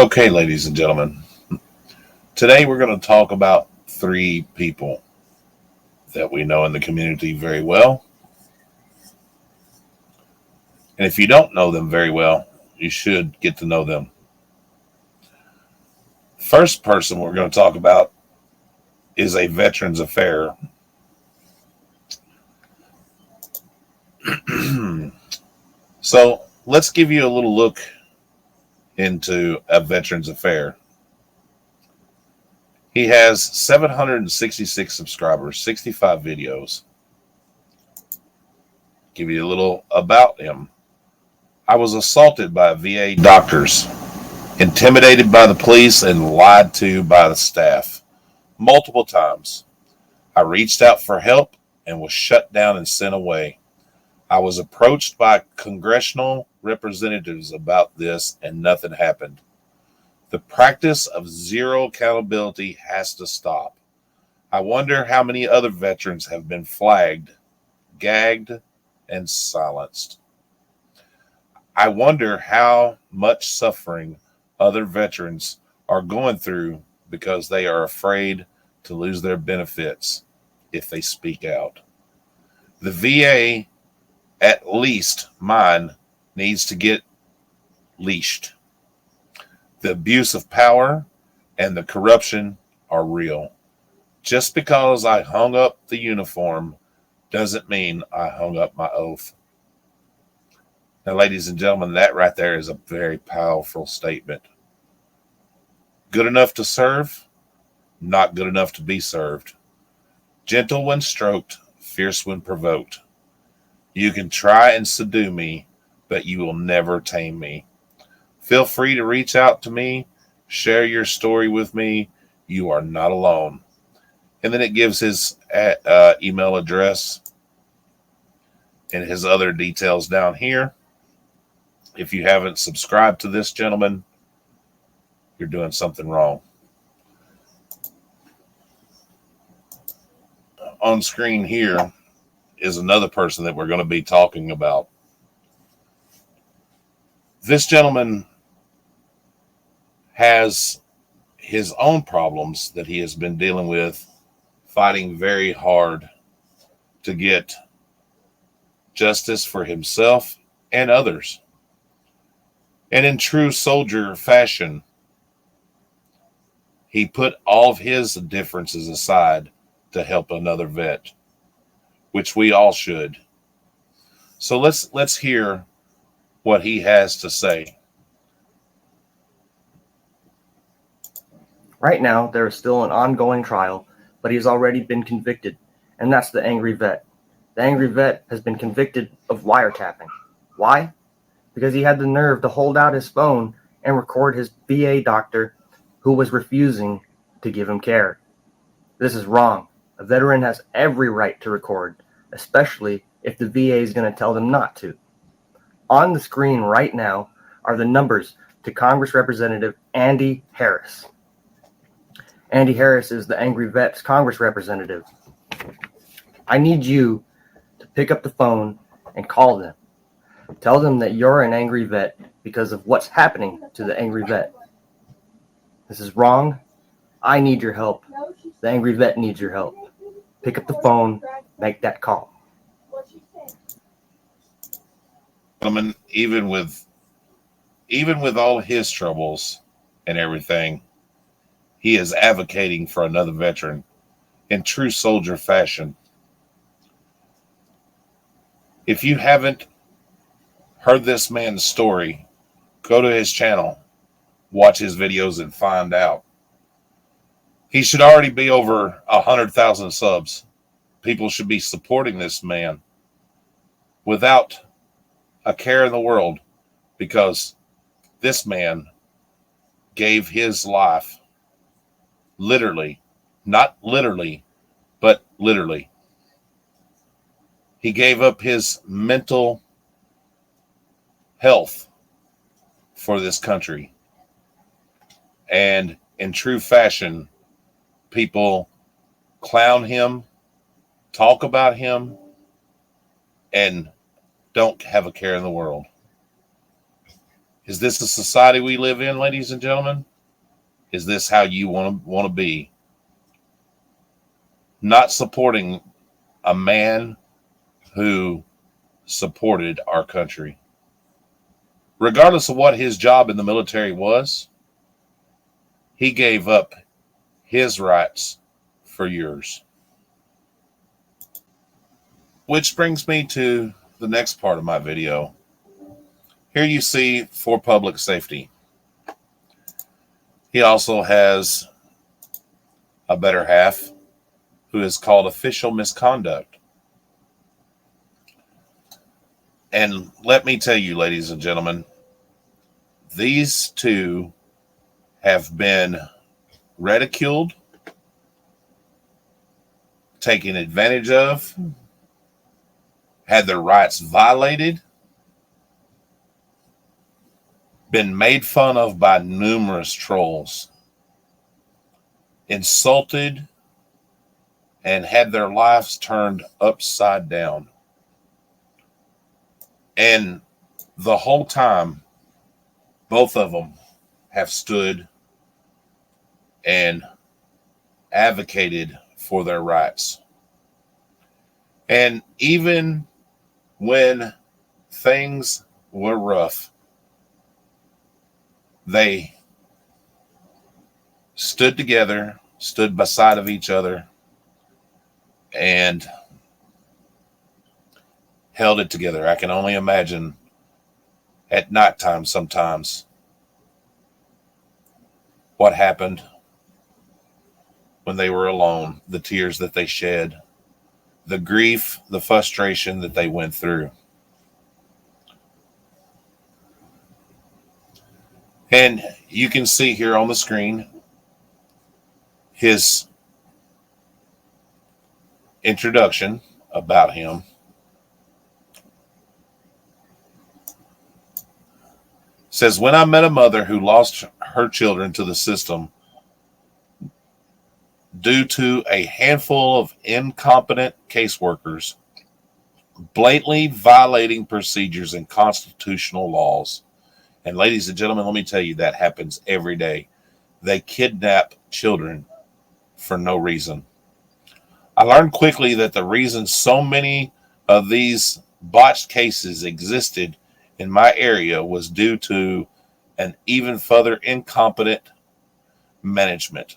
Okay, ladies and gentlemen, today we're going to talk about three people that we know in the community very well. And if you don't know them very well, you should get to know them. First person we're going to talk about is a Veterans Affair. So let's give you a little look into a Veterans Affair. He has 766 subscribers, 65 videos. Give you a little about him. I was assaulted by VA doctors, intimidated by the police, and lied to by the staff multiple times. I reached out for help and was shut down and sent away. I was approached by congressional representatives about this and nothing happened. The practice of zero accountability has to stop. I wonder how many other veterans have been flagged, gagged, and silenced. I wonder how much suffering other veterans are going through because they are afraid to lose their benefits if they speak out. The VA, at least mine, needs to get leashed. The abuse of power and the corruption are real. Just because I hung up the uniform doesn't mean I hung up my oath. Now, ladies and gentlemen, that right there is a very powerful statement. Good enough to serve, not good enough to be served. Gentle when stroked, fierce when provoked. You can try and subdue me, but you will never tame me. Feel free to reach out to me, share your story with me. You are not alone. And then it gives his email address and his other details down here. If you haven't subscribed to this gentleman, you're doing something wrong. On screen here is another person that we're going to be talking about. This gentleman has his own problems that he has been dealing with, fighting very hard to get justice for himself and others. And in true soldier fashion, he put all of his differences aside to help another vet, which we all should. So let's hear what he has to say. Right now, there is still an ongoing trial, but he has already been convicted, and that's the angry vet. The angry vet has been convicted of wiretapping. Why? Because he had the nerve to hold out his phone and record his VA doctor who was refusing to give him care. This is wrong. A veteran has every right to record, especially if the VA is going to tell them not to. On the screen right now are the numbers to Congress Representative Andy Harris. Andy Harris is the Angry Vets Congress representative. I need you to pick up the phone and call them. Tell them that you're an angry vet because of what's happening to the angry vet. This is wrong. I need your help. The angry vet needs your help. Pick up the phone, make that call. Gentlemen, even with all his troubles and everything, he is advocating for another veteran in true soldier fashion. If you haven't heard this man's story, go to his channel, watch his videos, and find out. He should already be over 100,000 subs. People should be supporting this man without a care in the world, because this man gave his life literally, not literally, but literally. He gave up his mental health for this country. And in true fashion, people clown him, talk about him, and don't have a care in the world. Is this the society we live in, ladies and gentlemen? Is this how you want to be? Not supporting a man who supported our country. Regardless of what his job in the military was, he gave up his rights for yours. Which brings me to the next part of my video. Here you see for public safety. He also has a better half who is called official misconduct. And let me tell you, ladies and gentlemen, these two have been ridiculed, taken advantage of, had their rights violated, been made fun of by numerous trolls, insulted, and had their lives turned upside down. And the whole time, both of them have stood and advocated for their rights. And even when things were rough, they stood together, stood beside of each other, and held it together. I can only imagine at nighttime sometimes what happened when they were alone, the tears that they shed, the grief, the frustration that they went through. And you can see here on the screen his introduction about him. Says, when I met a mother who lost her children to the system due to a handful of incompetent caseworkers blatantly violating procedures and constitutional laws. And ladies and gentlemen, let me tell you, that happens every day. They kidnap children for no reason. I learned quickly that the reason so many of these botched cases existed in my area was due to an even further incompetent management.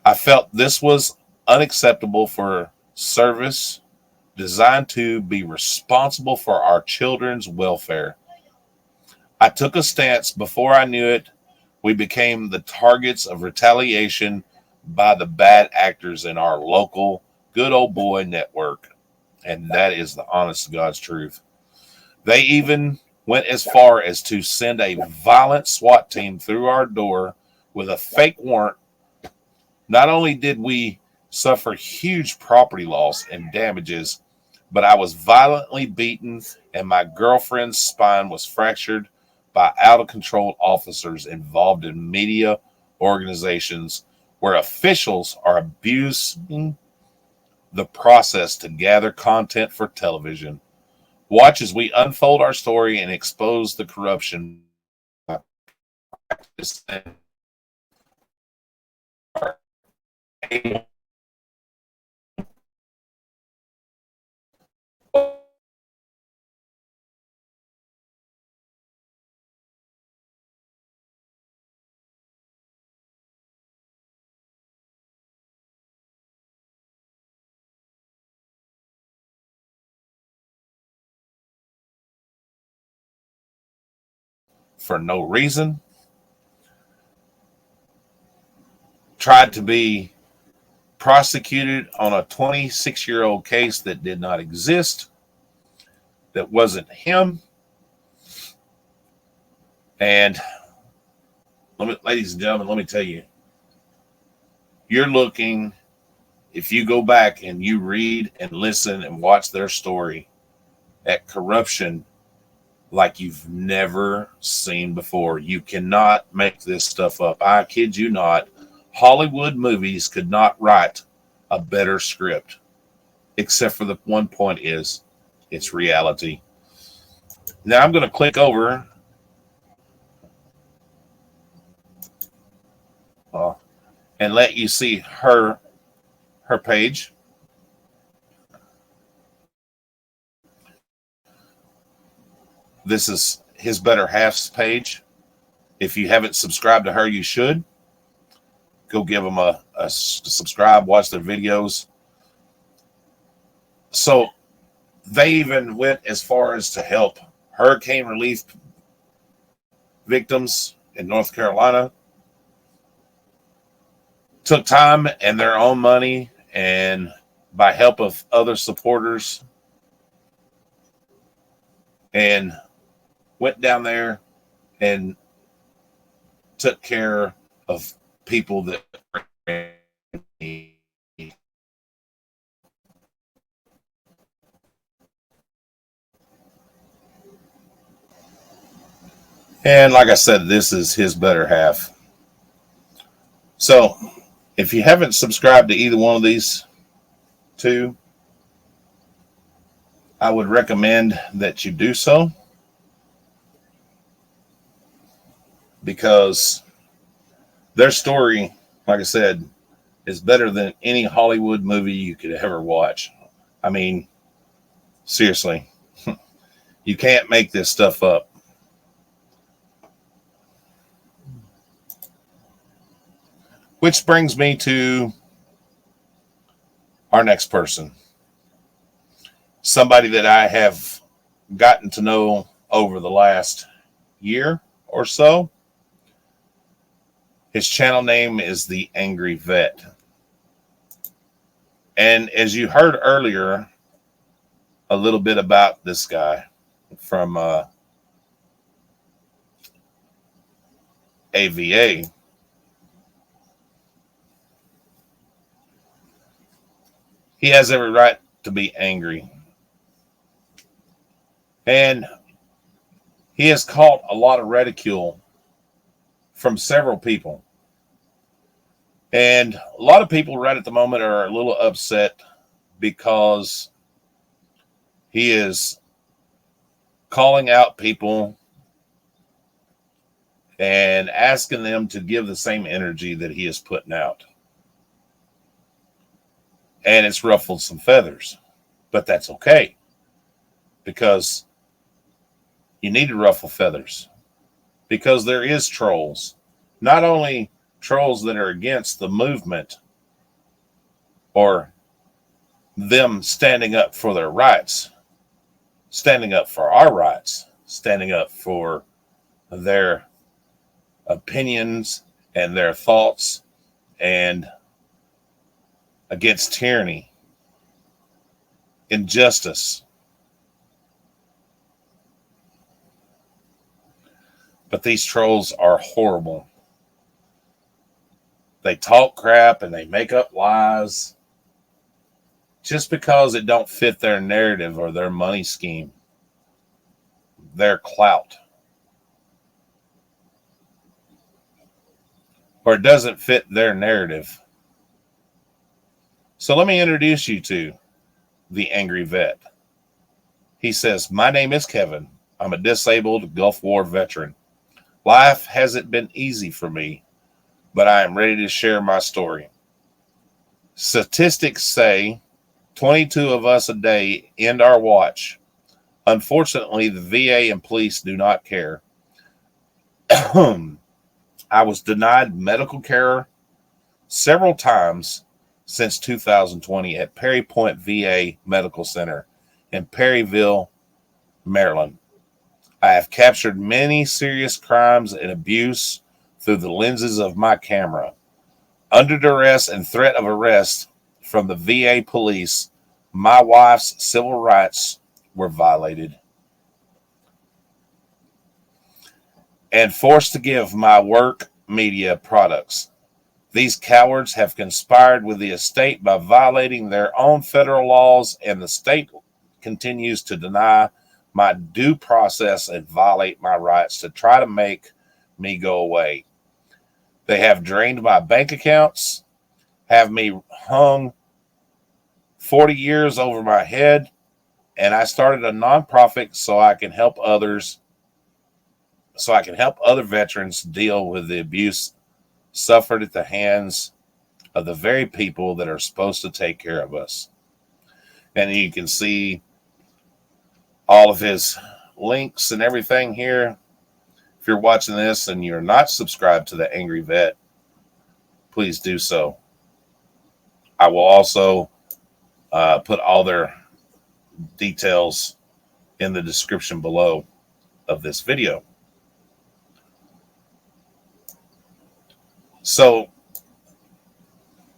I felt this was unacceptable for service designed to be responsible for our children's welfare. I took a stance. Before I knew it, we became the targets of retaliation by the bad actors in our local good old boy network. And that is the honest to God's truth. They even went as far as to send a violent SWAT team through our door with a fake warrant. Not only did we suffer huge property loss and damages, but I was violently beaten and my girlfriend's spine was fractured by out-of-control officers involved in media organizations where officials are abusing the process to gather content for television. Watch as we unfold our story and expose the corruption for no reason, tried to be prosecuted on a 26-year-old case that did not exist, that wasn't him. And ladies and gentlemen, let me tell you, you're looking, if you go back and you read and listen and watch their story, at corruption like you've never seen before. You cannot make this stuff up. I kid you not. Hollywood movies could not write a better script, except for the one point is it's reality. Now I'm going to click over and let you see her page. This is his better half's page. If you haven't subscribed to her, you should. Go give them a subscribe, watch their videos. So they even went as far as to help hurricane relief victims in North Carolina. Took time and their own money, and by help of other supporters, and went down there and took care of people that were in need. And like I said, this is his better half. So if you haven't subscribed to either one of these two, I would recommend that you do so, because their story, like I said, is better than any Hollywood movie you could ever watch. I mean, seriously, you can't make this stuff up. Which brings me to our next person. Somebody that I have gotten to know over the last year or so. His channel name is The Angry Vet. And as you heard earlier, a little bit about this guy from AVA. He has every right to be angry. And he has caught a lot of ridicule from several people. And a lot of people right at the moment are a little upset because he is calling out people and asking them to give the same energy that he is putting out. And it's ruffled some feathers, but that's okay, because you need to ruffle feathers, because there is trolls, not only trolls that are against the movement or them standing up for their rights, standing up for our rights, standing up for their opinions and their thoughts, and against tyranny, injustice. But these trolls are horrible. They talk crap and they make up lies just because it don't fit their narrative or their money scheme, their clout, or it doesn't fit their narrative. So let me introduce you to The Angry Vet. He says, "My name is Kevin. I'm a disabled Gulf War veteran. Life hasn't been easy for me, but I am ready to share my story. Statistics say 22 of us a day end our watch. Unfortunately, the VA and police do not care. I was denied medical care several times since 2020 at Perry Point VA Medical Center in Perryville, Maryland. I have captured many serious crimes and abuse through the lenses of my camera. Under duress and threat of arrest from the VA police, my wife's civil rights were violated and forced to give my work media products. These cowards have conspired with the estate by violating their own federal laws, and the state continues to deny my due process and violate my rights to try to make me go away. They have drained my bank accounts, have me hung 40 years over my head, and I started a nonprofit so I can help others, so I can help other veterans deal with the abuse suffered at the hands of the very people that are supposed to take care of us. And you can see all of his links and everything here. If you're watching this and you're not subscribed to the Angry Vet, please do so. I will also put all their details in the description below of this video. So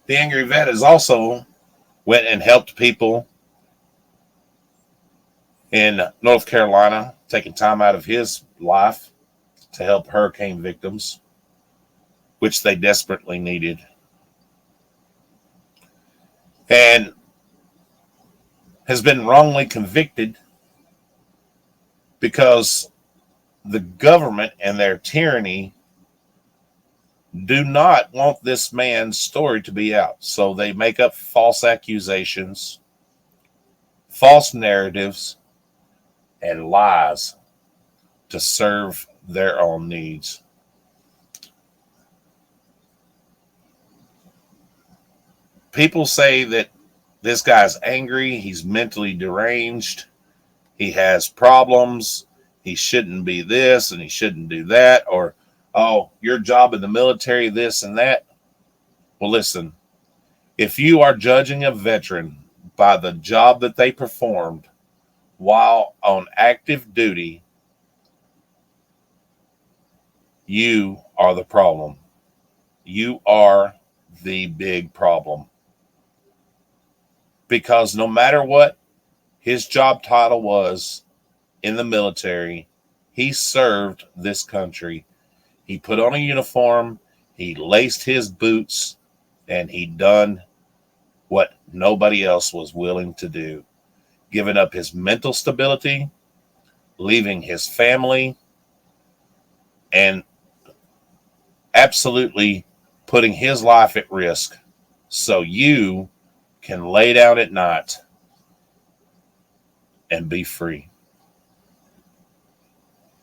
the Angry Vet has also went and helped people in North Carolina, taking time out of his life to help hurricane victims, which they desperately needed. And has been wrongly convicted because the government and their tyranny do not want this man's story to be out. So they make up false accusations, false narratives, and lies to serve their own needs. People say that this guy's angry, he's mentally deranged, he has problems, he shouldn't be this and he shouldn't do that, or, oh, your job in the military, this and that. Well, listen, if you are judging a veteran by the job that they performed while on active duty, you are the problem. You are the big problem. Because no matter what his job title was in the military, he served this country. He put on a uniform, he laced his boots, and he done what nobody else was willing to do. Giving up his mental stability, leaving his family, and absolutely putting his life at risk so you can lay down at night and be free.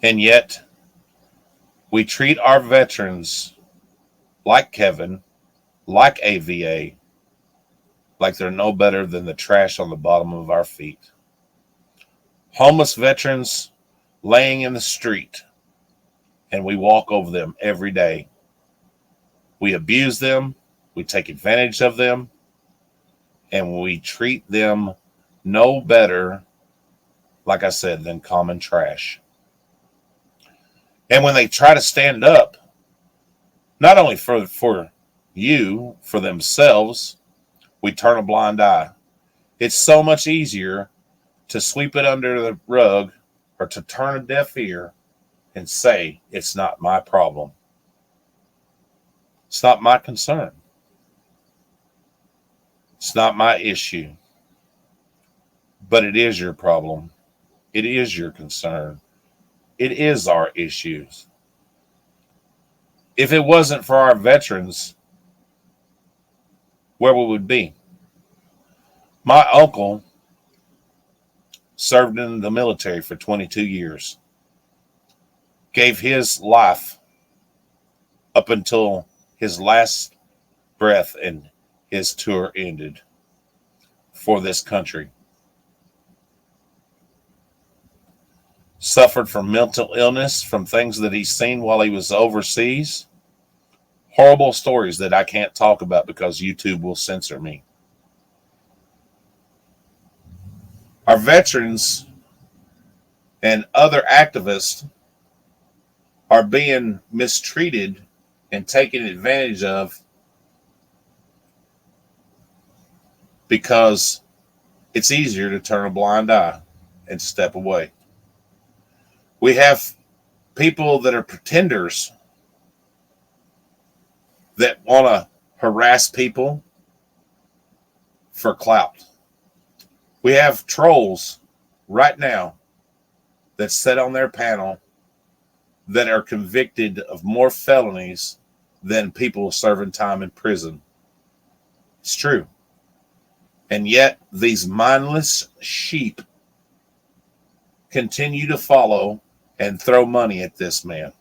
And yet, we treat our veterans like Kevin, like AVA, like they're no better than the trash on the bottom of our feet. Homeless veterans laying in the street, and we walk over them every day. We abuse them, we take advantage of them, and we treat them no better, like I said, than common trash. And when they try to stand up, not only for you, for themselves, we turn a blind eye. It's so much easier to sweep it under the rug or to turn a deaf ear and say, it's not my problem. It's not my concern. It's not my issue. But it is your problem. It is your concern. It is our issues. If it wasn't for our veterans, where we would be? My uncle served in the military for 22 years. Gave his life up until his last breath and his tour ended for this country. Suffered from mental illness, from things that he's seen while he was overseas. Horrible stories that I can't talk about because YouTube will censor me. Our veterans and other activists are being mistreated and taken advantage of because it's easier to turn a blind eye and step away. We have people that are pretenders that want to harass people for clout. We have trolls right now that sit on their panel that are convicted of more felonies than people serving time in prison. It's true. And yet these mindless sheep continue to follow and throw money at this man.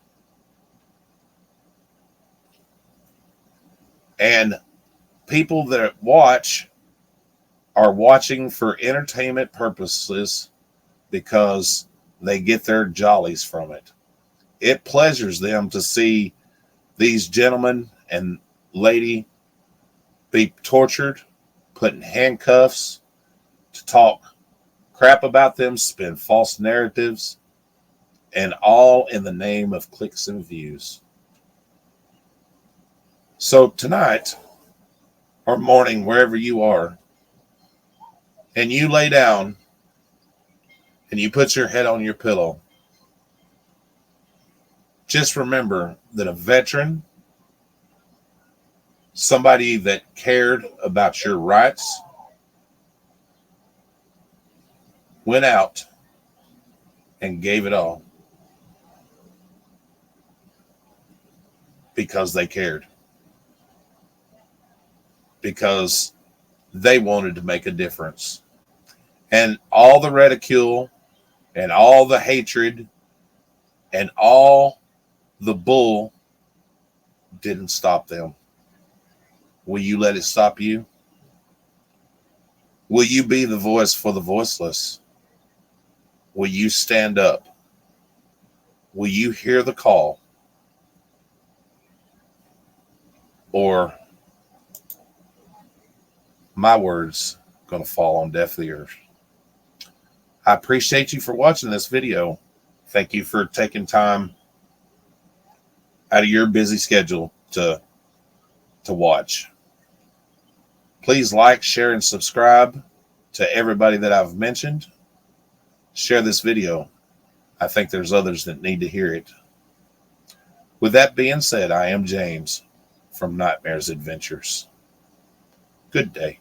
And people that watch are watching for entertainment purposes because they get their jollies from it. It pleasures them to see these gentlemen and lady be tortured, put in handcuffs, to talk crap about them, spin false narratives, and all in the name of clicks and views. So tonight or morning, wherever you are, and you lay down and you put your head on your pillow, just remember that a veteran, somebody that cared about your rights, went out and gave it all because they cared, because they wanted to make a difference. And all the ridicule and all the hatred and all the bull didn't stop them. Will you let it stop you? Will you be the voice for the voiceless? Will you stand up? Will you hear the call? Or my words going to fall on deaf ears? I appreciate you for watching this video. Thank you for taking time out of your busy schedule to watch. Please like, share, and subscribe to everybody that I've mentioned. Share this video. I think there's others that need to hear it. With that being said, I am James from Nightmares Adventures. Good day.